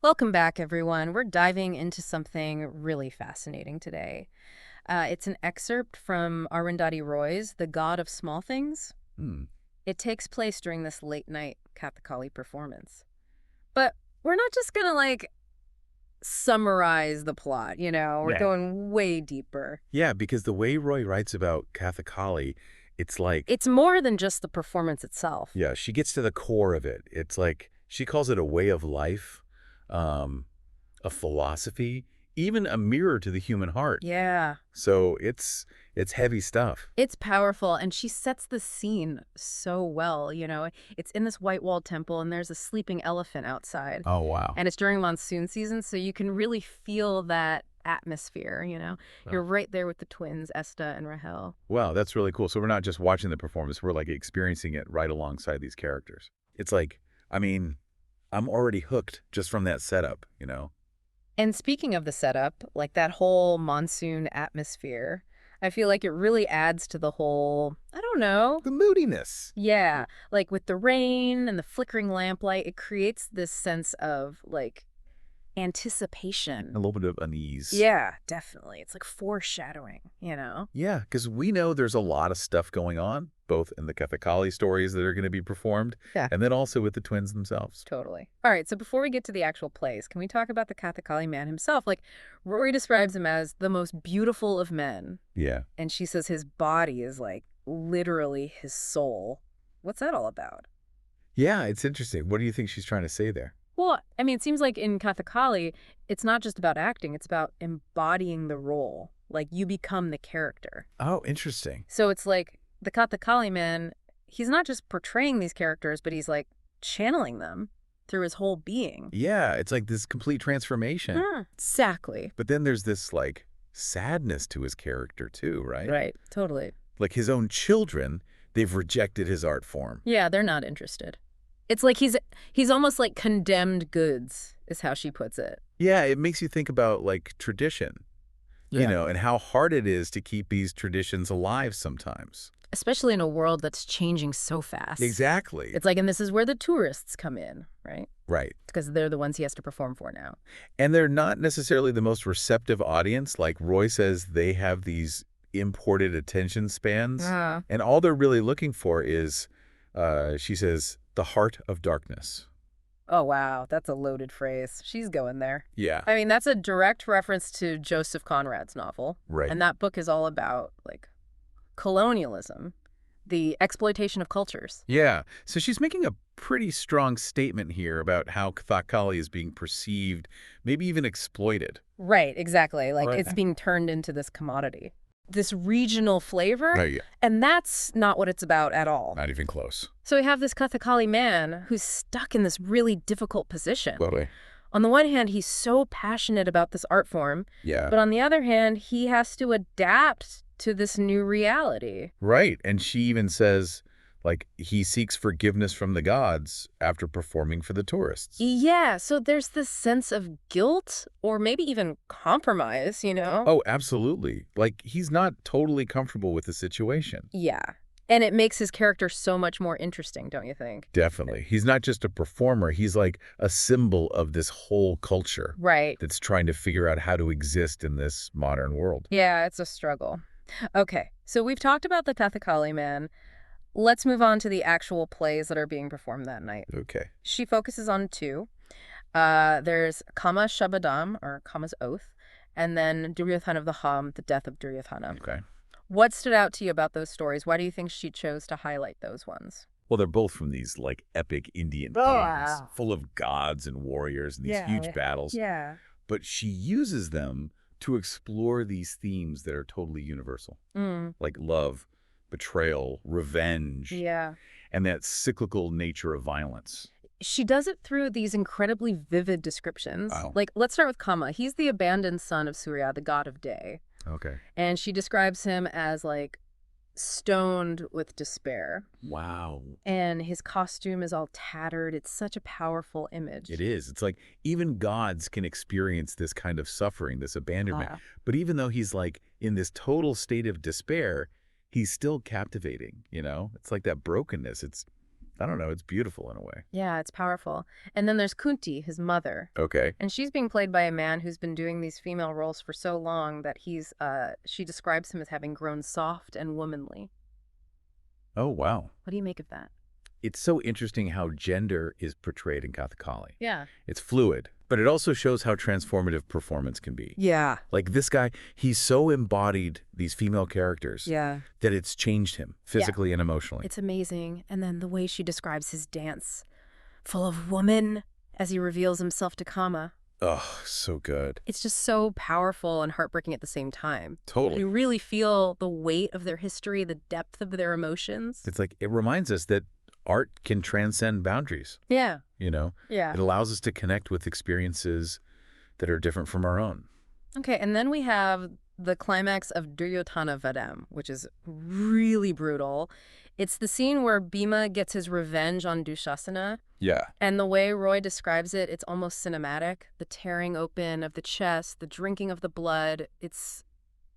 Welcome back, everyone. We're diving into something really fascinating today. It's an excerpt from Arundhati Roy's The God of Small Things. Hmm. It takes place during this late night Kathakali performance. But we're not just gonna summarize the plot, we're Yeah. going way deeper. Yeah, because the way Roy writes about Kathakali, it's like, It's more than just the performance itself. yeah, she gets to the core of it. It's like she calls it a way of life, um, a philosophy, even a mirror to the human heart. Yeah. So it's heavy stuff. It's powerful, and she sets the scene so well. It's in this white-walled temple, and there's a sleeping elephant outside. Oh, wow. And it's during monsoon season, so you can really feel that atmosphere. You're Wow. right there with the twins, Esta and Rahel. Wow, that's really cool. So we're not just watching the performance, we're like experiencing it right alongside these characters. It's like, I mean, I'm already hooked just from that setup. And speaking of the setup, like that whole monsoon atmosphere, I feel like it really adds to the whole, I don't know. The moodiness. Yeah, like with the rain and the flickering lamplight, it creates this sense of A anticipation. little bit of unease. Yeah, definitely. It's like foreshadowing. Yeah, because we know there's a lot of stuff going on, both in the Kathakali stories that are going to be performed, Yeah, and then also with the twins themselves. totally. All right, so before we get to the actual plays, can we talk about the Kathakali man himself? Like, Rory describes him as the most beautiful of men, Yeah. and she says his body is like literally his soul. What's that all about? Yeah, it's interesting. What do you think she's trying to say there? Well, I mean, it seems like in Kathakali, it's not just about acting, it's about embodying the role. Like, you become the character. Oh, interesting. So it's like the Kathakali man, he's not just portraying these characters, but he's like channeling them through his whole being. Yeah, it's like this complete transformation. Exactly. But then there's this, like, sadness to his character, too, right? Right. Totally. Like his own children, they've rejected his art form. Yeah, they're not interested. It's like he's almost like condemned goods, is how she puts it. Yeah, it makes you think about, like, tradition, and how hard it is to keep these traditions alive sometimes. Especially in a world that's changing so fast. Exactly. It's like, and this is where the tourists come in, right? Right. Because they're the ones he has to perform for now. And they're not necessarily the most receptive audience. Like Roy says, they have these imported attention spans. Ah. And all they're really looking for is, she says, the heart of darkness. Oh, wow. That's a loaded phrase. She's going there. Yeah, I mean, that's a direct reference to Joseph Conrad's novel. right. And that book is all about, like, colonialism, the exploitation of cultures. Yeah. So she's making a pretty strong statement here about how Kathakali is being perceived, maybe even exploited. Right, exactly. Like, Right. it's being turned into this commodity, this regional flavor. Right, yeah. And that's not what it's about at all. Not even close. So we have this Kathakali man who's stuck in this really difficult position. Totally. On the one hand, he's so passionate about this art form, Yeah. but on the other hand, he has to adapt to this new reality. Right. And she even says, like, he seeks forgiveness from the gods after performing for the tourists. Yeah, so there's this sense of guilt or maybe even compromise. Oh, absolutely. Like, he's not totally comfortable with the situation. Yeah. And it makes his character so much more interesting, don't you think? Definitely. He's not just a performer. He's like a symbol of this whole culture Right. that's trying to figure out how to exist in this modern world. Yeah, it's a struggle. Okay, so we've talked about the Kathakali man. Let's move on to the actual plays that are being performed that night. Okay. She focuses on two. There's Kama Shabadam, or Kama's Oath, and then Duryodhana of the Ham, the death of Duryodhana. Okay. What stood out to you about those stories? Why do you think she chose to highlight those ones? Well, they're both from these, like, epic Indian Oh, kings, wow. full of gods and warriors and these huge battles. Yeah. But she uses them to explore these themes that are totally universal, Mm, like love, betrayal, revenge, yeah. and that cyclical nature of violence. She does it through these incredibly vivid descriptions. Wow. Like, let's start with Kama. He's the abandoned son of Surya, the god of day. Okay. And she describes him as, like, stoned with despair. Wow. And his costume is all tattered. It's such a powerful image. It is. It's like even gods can experience this kind of suffering, this abandonment. Ah. But even though he's like in this total state of despair, he's still captivating, you know? It's like that brokenness. I don't know, it's beautiful in a way. Yeah, it's powerful. And then there's Kunti, his mother. Okay. And she's being played by a man who's been doing these female roles for so long that she describes him as having grown soft and womanly. Oh, wow. What do you make of that? It's so interesting how gender is portrayed in Kathakali. Yeah. It's fluid, but it also shows how transformative performance can be. Yeah. Like this guy, he's so embodied these female characters Yeah. that it's changed him physically and emotionally. It's amazing. And then the way she describes his dance, full of woman, as he reveals himself to Kama. Oh, so good. It's just so powerful and heartbreaking at the same time. Totally. You really feel the weight of their history, the depth of their emotions. It's like, it reminds us that art can transcend boundaries, Yeah. you know? Yeah. It allows us to connect with experiences that are different from our own. Okay, and then we have the climax of Duryodhana Vadam, which is really brutal. It's the scene where Bhima gets his revenge on Dushasana, Yeah. and the way Roy describes it, it's almost cinematic. The tearing open of the chest, the drinking of the blood, it's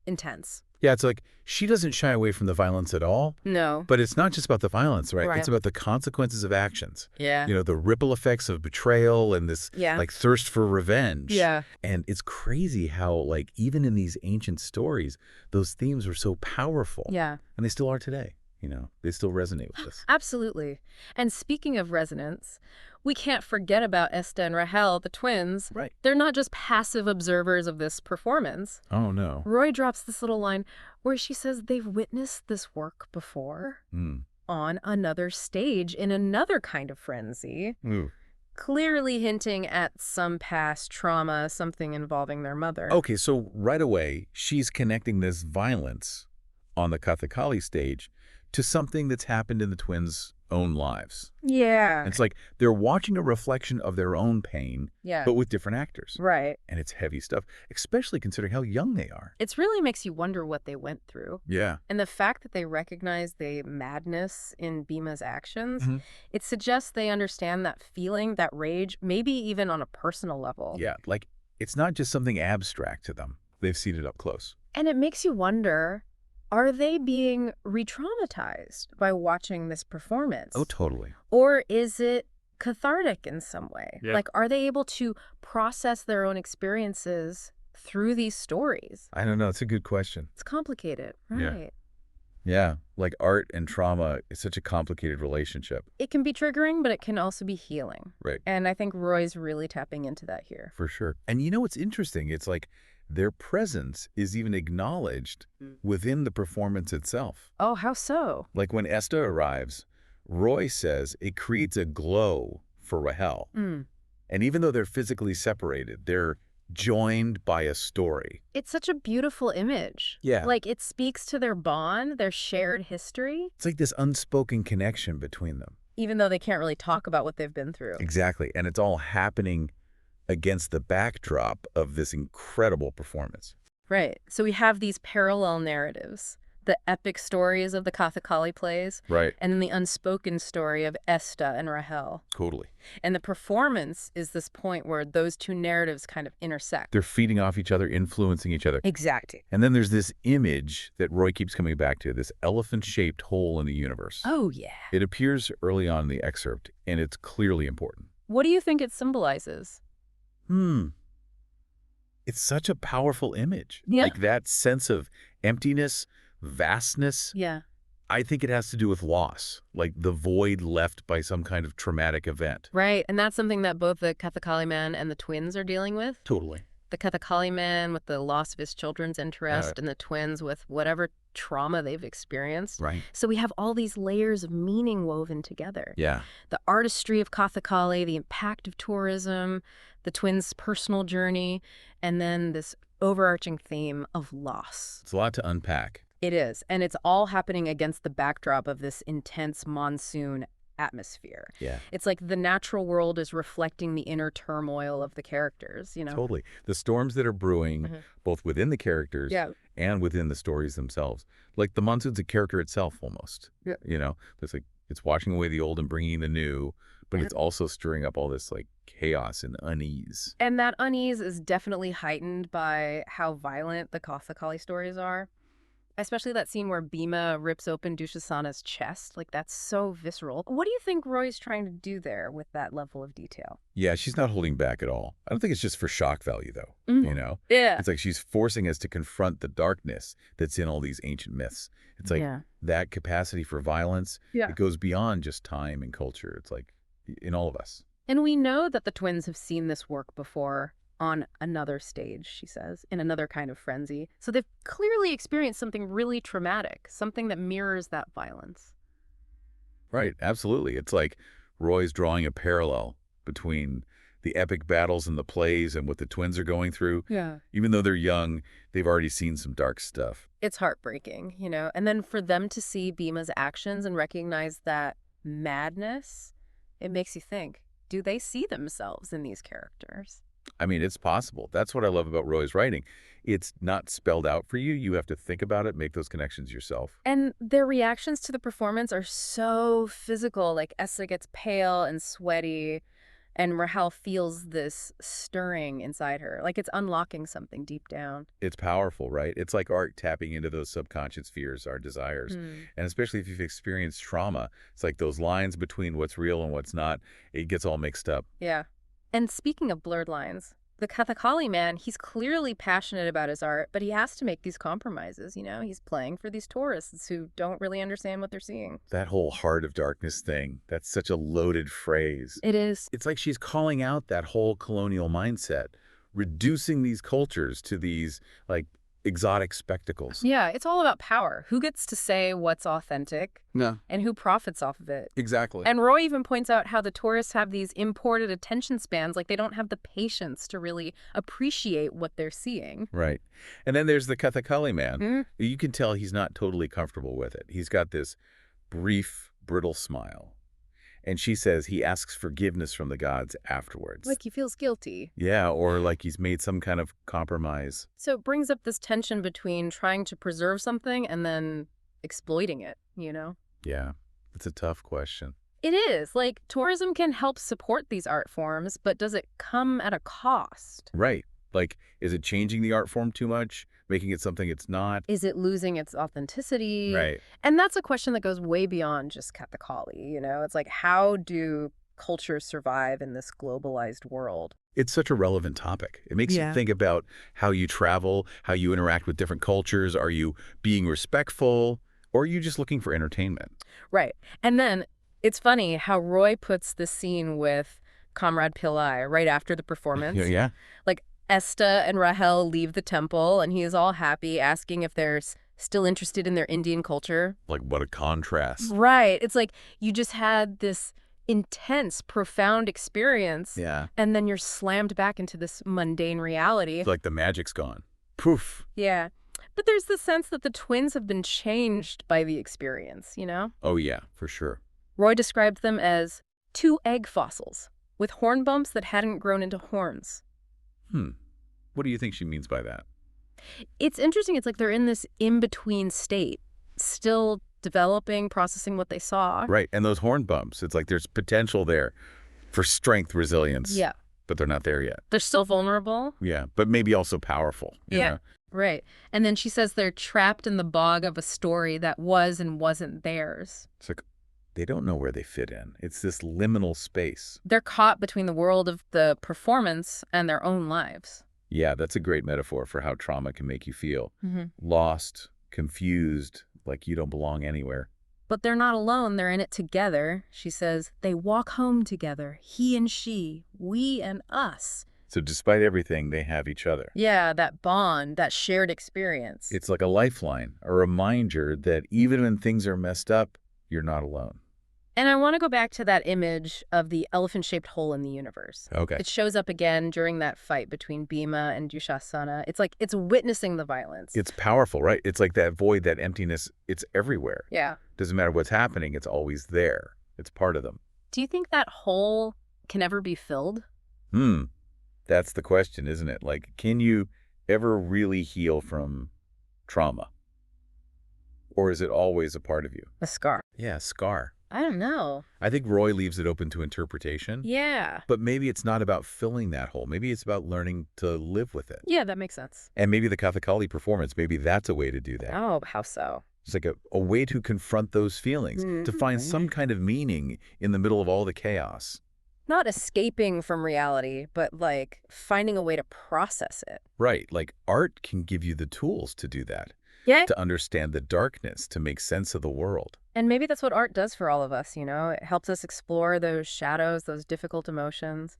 intense. Yeah, it's like she doesn't shy away from the violence at all, No. but it's not just about the violence, right? Right. It's about the consequences of actions. Yeah. You know, the ripple effects of betrayal and this Yeah. like thirst for revenge. Yeah. And it's crazy how like even in these ancient stories, those themes were so powerful. Yeah. And they still are today. You know, they still resonate with us. Absolutely. And speaking of resonance, we can't forget about Esta and Rahel, the twins. Right. They're not just passive observers of this performance. Oh, no. Roy drops this little line where she says they've witnessed this work before Mm. on another stage in another kind of frenzy, Ooh. clearly hinting at some past trauma, something involving their mother. Okay, so right away, she's connecting this violence on the Kathakali stage to something that's happened in the twins' own lives. Yeah. It's like they're watching a reflection of their own pain, Yeah. but with different actors. Right. And it's heavy stuff, especially considering how young they are. It really makes you wonder what they went through. Yeah. And the fact that they recognize the madness in Bhima's actions, Mhm. it suggests they understand that feeling, that rage, maybe even on a personal level. Yeah, like it's not just something abstract to them. They've seen it up close. And it makes you wonder, are they being re-traumatized by watching this performance? Oh, totally. Or is it cathartic in some way? Yeah. Like, are they able to process their own experiences through these stories? I don't know. It's a good question. It's complicated, Yeah. right? Yeah, like art and trauma is such a complicated relationship. It can be triggering, but it can also be healing. Right. And I think Roy's really tapping into that here. For sure. And you know what's interesting? It's like their presence is even acknowledged within the performance itself. Oh, how so? Like when Esta arrives, Roy says it creates a glow for Rahel. Mm. And even though they're physically separated, they're joined by a story. It's such a beautiful image. Yeah. Like, it speaks to their bond, their shared history, It's like this unspoken connection between them. even though they can't really talk about what they've been through. Exactly. And it's all happening against the backdrop of this incredible performance. Right. So we have these parallel narratives, the epic stories of the Kathakali plays, Right. and then the unspoken story of Esta and Rahel. Totally. And the performance is this point where those two narratives kind of intersect. They're feeding off each other, influencing each other. Exactly. And then there's this image that Roy keeps coming back to, this elephant-shaped hole in the universe. Oh, yeah. It appears early on in the excerpt, and it's clearly important. What do you think it symbolizes? It's such a powerful image. Yeah. Like that sense of emptiness, vastness. Yeah. I think it has to do with loss, like the void left by some kind of traumatic event. Right. And that's something that both the Kathakali man and the twins are dealing with. Totally. The Kathakali man with the loss of his children's interest, and the twins with whatever trauma they've experienced. Right. So we have all these layers of meaning woven together. Yeah. The artistry of Kathakali, the impact of tourism, the twins' personal journey, and then this overarching theme of loss. It's a lot to unpack. It is. And it's all happening against the backdrop of this intense monsoon atmosphere. Yeah. It's like the natural world is reflecting the inner turmoil of the characters, you know? Totally. The storms that are brewing, both within the characters and within the stories themselves. Like the monsoon's a character itself almost. Yeah. You know, it's like it's washing away the old and bringing the new, but it's also stirring up all this like chaos and unease. And that unease is definitely heightened by how violent the Kathakali stories are. Especially that scene where Bhima rips open Dushasana's chest. Like, that's so visceral. What do you think Roy's trying to do there with that level of detail? Yeah, she's not holding back at all. I don't think it's just for shock value, though. Mm. Yeah. It's like she's forcing us to confront the darkness that's in all these ancient myths. It's like Yeah. that capacity for violence, Yeah. it goes beyond just time and culture. It's like in all of us. And we know that the twins have seen this work before on another stage, she says, in another kind of frenzy. So they've clearly experienced something really traumatic, something that mirrors that violence. Right, absolutely. It's like Roy's drawing a parallel between the epic battles in the plays and what the twins are going through. Yeah. Even though they're young, they've already seen some dark stuff. It's heartbreaking, you know? And then for them to see Bhima's actions and recognize that madness, it makes you think, do they see themselves in these characters? I mean, it's possible. That's what I love about Roy's writing. It's not spelled out for you. You have to think about it, make those connections yourself. And their reactions to the performance are so physical. Like Esther gets pale and sweaty, and Rahel feels this stirring inside her. Like it's unlocking something deep down. It's powerful, right? It's like art tapping into those subconscious fears, our desires. And especially if you've experienced trauma, it's like those lines between what's real and what's not, it gets all mixed up. Yeah. And speaking of blurred lines, the Kathakali man, he's clearly passionate about his art, but he has to make these compromises, you know? He's playing for these tourists who don't really understand what they're seeing. That whole heart of darkness thing, that's such a loaded phrase. It is. It's like she's calling out that whole colonial mindset, reducing these cultures to these, like, exotic spectacles. Yeah, it's all about power. Who gets to say what's authentic No, and who profits off of it? exactly. And Roy even points out how the tourists have these imported attention spans, like they don't have the patience to really appreciate what they're seeing. Right. And then there's the Kathakali man. Mm. You can tell he's not totally comfortable with it. He's got this brief, brittle smile. And she says he asks forgiveness from the gods afterwards. Like he feels guilty. Yeah, or like he's made some kind of compromise. So it brings up this tension between trying to preserve something and then exploiting it, you know? Yeah, it's a tough question. It is. Like, tourism can help support these art forms, but does it come at a cost? Right. Like, is it changing the art form too much? Making it something it's not? Is it losing its authenticity? Right. And that's a question that goes way beyond just Kathakali, you know? It's like, how do cultures survive in this globalized world? It's such a relevant topic. It makes you think about how you travel, how you interact with different cultures. Are you being respectful, or are you just looking for entertainment? Right. And then it's funny how Roy puts the scene with Comrade Pillai right after the performance. Yeah. Like, Esta and Rahel leave the temple, and he is all happy, asking if they're still interested in their Indian culture. Like, what a contrast. Right. It's like you just had this intense, profound experience, Yeah. and then you're slammed back into this mundane reality. It's like the magic's gone. Poof. Yeah. But there's the sense that the twins have been changed by the experience, you know? Oh, yeah, for sure. Roy described them as two egg fossils with horn bumps that hadn't grown into horns. What do you think she means by that? It's interesting. It's like they're in this in-between state, still developing, processing what they saw. Right. And those horn bumps, it's like there's potential there for strength, resilience. Yeah. But they're not there yet. They're still vulnerable. Yeah. But maybe also powerful. You know? Right. And then she says they're trapped in the bog of a story that was and wasn't theirs. It's like they don't know where they fit in. It's this liminal space. They're caught between the world of the performance and their own lives. Yeah, that's a great metaphor for how trauma can make you feel. Mm-hmm. Lost, confused, like you don't belong anywhere. But they're not alone. They're in it together. She says they walk home together, he and she, we and us. So despite everything, they have each other. Yeah, that bond, that shared experience. It's like a lifeline, a reminder that even when things are messed up, you're not alone. And I want to go back to that image of the elephant-shaped hole in the universe. Okay. It shows up again during that fight between Bhima and Dushasana. It's like it's witnessing the violence. It's powerful, right? It's like that void, that emptiness, it's everywhere. Yeah. Doesn't matter what's happening, it's always there. It's part of them. Do you think that hole can ever be filled? That's the question, isn't it? Like, can you ever really heal from trauma? Or is it always a part of you? A scar. Yeah, scar. I don't know. I think Roy leaves it open to interpretation, Yeah. but maybe it's not about filling that hole. Maybe it's about learning to live with it. Yeah, that makes sense. And maybe the Kathakali performance, maybe that's a way to do that. Oh, how so? It's like a way to confront those feelings, to find some kind of meaning in the middle of all the chaos. Not escaping from reality, but like finding a way to process it. Right, like art can give you the tools to do that, Yeah. to understand the darkness, to make sense of the world. And maybe that's what art does for all of us, you know? It helps us explore those shadows, those difficult emotions,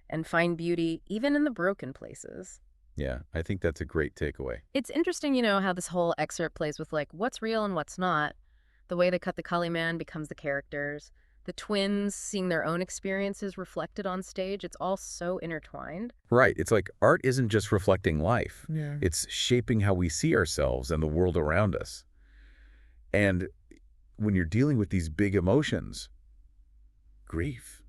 and find beauty even in the broken places. Yeah, I think that's a great takeaway. It's interesting, how this whole excerpt plays with like what's real and what's not. The way the Kathakali man becomes the characters, the twins seeing their own experiences reflected on stage. It's all so intertwined. Right, it's like art isn't just reflecting life. Yeah. It's shaping how we see ourselves and the world around us. And when you're dealing with these big emotions, grief,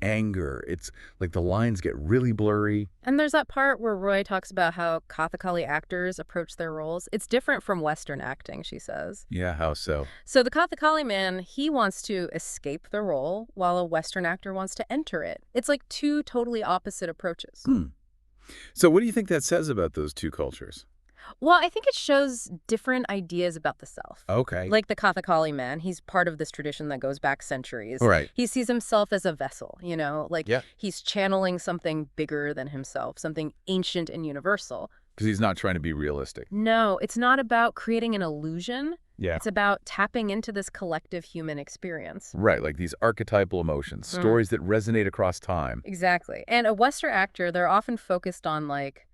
anger, it's like the lines get really blurry. And there's that part where Roy talks about how Kathakali actors approach their roles. It's different from Western acting, she says. Yeah, how so? So the Kathakali man, he wants to escape the role while a Western actor wants to enter it. It's like two totally opposite approaches. So what do you think that says about those two cultures? Well, I think it shows different ideas about the self. Okay. Like the Kathakali man, he's part of this tradition that goes back centuries. Right. He sees himself as a vessel, like Yeah. he's channeling something bigger than himself, something ancient and universal. Because he's not trying to be realistic. No, it's not about creating an illusion. Yeah. It's about tapping into this collective human experience. Right, like these archetypal emotions, stories that resonate across time. Exactly. And a Western actor, they're often focused on like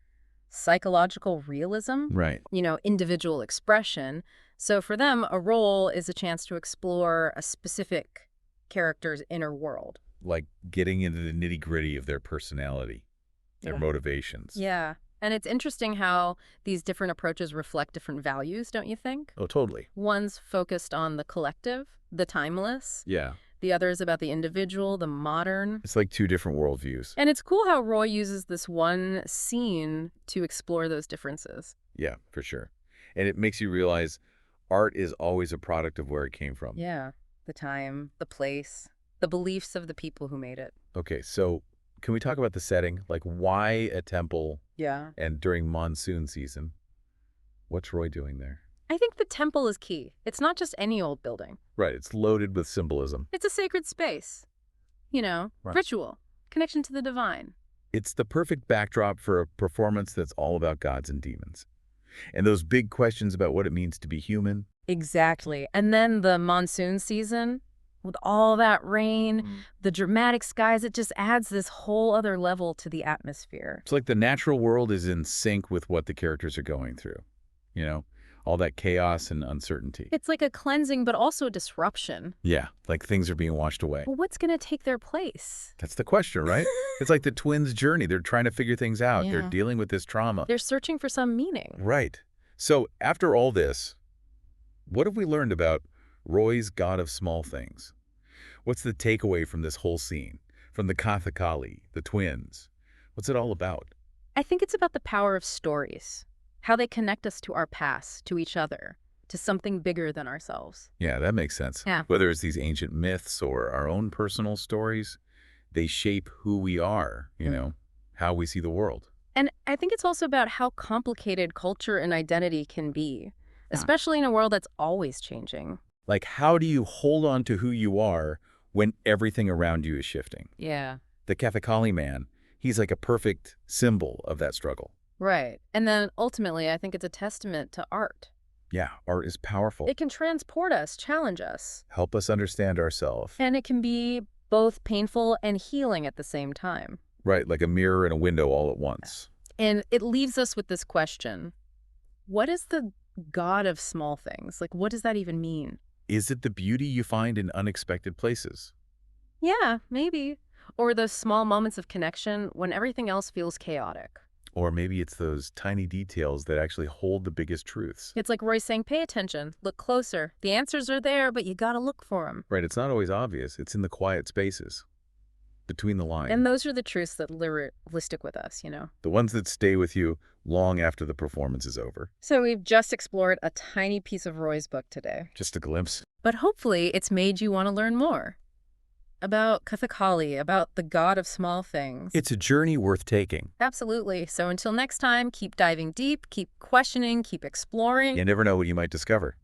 psychological realism, Right. individual expression. So for them, a role is a chance to explore a specific character's inner world. Like getting into the nitty-gritty of their personality, their Yeah. motivations. Yeah. And it's interesting how these different approaches reflect different values, don't you think? Oh, totally. One's focused on the collective, the timeless. Yeah. The other is about the individual, the modern. It's like two different worldviews. And it's cool how Roy uses this one scene to explore those differences. Yeah, for sure. And it makes you realize art is always a product of where it came from. Yeah. The time, the place, the beliefs of the people who made it. Okay, so can we talk about the setting? Like why a temple Yeah. and during monsoon season? What's Roy doing there? I think the temple is key. It's not just any old building. Right, it's loaded with symbolism. It's a sacred space. Right. Ritual, connection to the divine. It's the perfect backdrop for a performance that's all about gods and demons. And those big questions about what it means to be human. Exactly. And then the monsoon season, with all that rain, the dramatic skies, it just adds this whole other level to the atmosphere. It's like the natural world is in sync with what the characters are going through. All that chaos and uncertainty. It's like a cleansing, but also a disruption. Yeah, like things are being washed away. Well, what's going to take their place? That's the question, right? It's like the twins' journey. They're trying to figure things out. Yeah. They're dealing with this trauma. They're searching for some meaning. Right. So after all this, what have we learned about Roy's God of Small Things? What's the takeaway from this whole scene? From the Kathakali, the twins? What's it all about? I think it's about the power of stories, how they connect us to our past, to each other, to something bigger than ourselves. Yeah, that makes sense. Yeah. Whether it's these ancient myths or our own personal stories, they shape who we are, how we see the world. And I think it's also about how complicated culture and identity can be, especially in a world that's always changing. Like, how do you hold on to who you are when everything around you is shifting? Yeah. The Kathakali man, he's like a perfect symbol of that struggle. Right. And then ultimately, I think it's a testament to art. Yeah, art is powerful. It can transport us, challenge us. Help us understand ourselves. And it can be both painful and healing at the same time. Right, like a mirror and a window all at once. And it leaves us with this question. What is the God of small things? Like, what does that even mean? Is it the beauty you find in unexpected places? Yeah, maybe. Or those small moments of connection when everything else feels chaotic. Or maybe it's those tiny details that actually hold the biggest truths. It's like Roy saying, pay attention, look closer. The answers are there, but you gotta look for them. Right, it's not always obvious. It's in the quiet spaces, between the lines. And those are the truths that stick with us, The ones that stay with you long after the performance is over. So we've just explored a tiny piece of Roy's book today. Just a glimpse. But hopefully it's made you want to learn more about Kathakali, about the god of small things. It's a journey worth taking. Absolutely. So until next time, keep diving deep, keep questioning, keep exploring. You never know what you might discover.